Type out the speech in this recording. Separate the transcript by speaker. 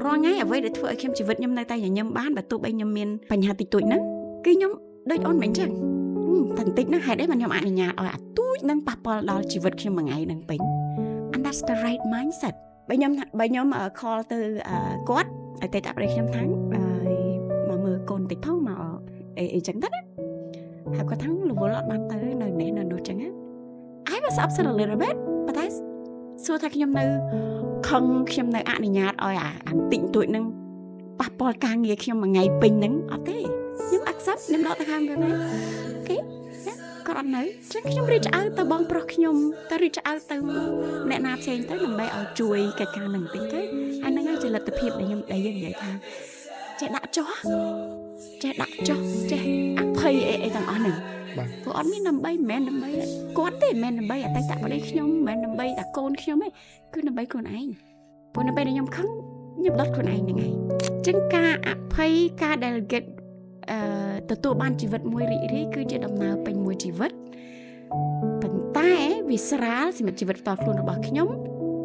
Speaker 1: រាល់ថ្ងៃអ្វីដែលធ្វើឲ្យខ្ញុំជីវិតខ្ញុំនៅតែញញឹមបានបើទោះបីខ្ញុំមានបញ្ហាតិចតួចហ្នឹងគឺខ្ញុំដូចអូនមិនអញ្ចឹងតែបន្តិចហ្នឹងហេតុអីបានខ្ញុំអនុញ្ញាតឲ្យអាទូចហ្នឹងប៉ះពាល់ដល់ជីវិតខ្ញុំមួយថ្ងៃហ្នឹងពេញ and that's the right mindset បើខ្ញុំ call ទៅគាត់ឲ្យតែប្តីខ្ញុំថាមកមើលកូនតិចផងមកអីចឹងទៅណាហើយគាត់ថារវល់អត់បានទៅនៅនេះនៅនោះចឹងណា I was upset a little bit but that's សួរថាខ្ញុំនៅខឹងខ្ញុំនៅអនុញ្ញាតឲ្យអាតិចតួចហ្នឹងប៉ះពាល់ការងារខ្ញុំមួយថ្ងៃពេញហ្នឹងអត់ទេខ្ញុំ accept ខ្ញុំដកទៅខាងគាត់ហ្នឹងអូខេគាត់អត់នៅចឹងខ្ញុំ reach out ទៅបងប្រុសខ្ញុំទៅ reach out ទៅអ្នកណាផ្សេងទៅដើម្បីឲ្យជួយកិច្ចការហ្នឹងតិចទៅហើយហ្នឹងហើយជាលទ្ធភាពដែលខ្ញុំដែលយើងនិយាយថាចេះដាក់ចុះចេះអភ័យអីទាំងអស់ហ្នឹងបាទព្រោះអត់មានដើម្បីមិនមែនដើម្បីគាត់ទេមិនមែនដើម្បីអតីតប្តីខ្ញុំមិនមែនដើម្បីតែកូនខ្ញុំទេគឺដើម្បីខ្លួនឯងព្រោះនៅពេលដែលខ្ញុំខឹងខ្ញុំដុតខ្លួនឯងហ្នឹងឯងអញ្ចឹងការអភ័យការ delegate ទទួលបានជីវិតមួយរីករាយគឺជាដំណើរពេញមួយជីវិតប៉ុន្តែវាស្រាលសម្រាប់ជីវិតផ្ទាល់ខ្លួនរបស់ខ្ញុំ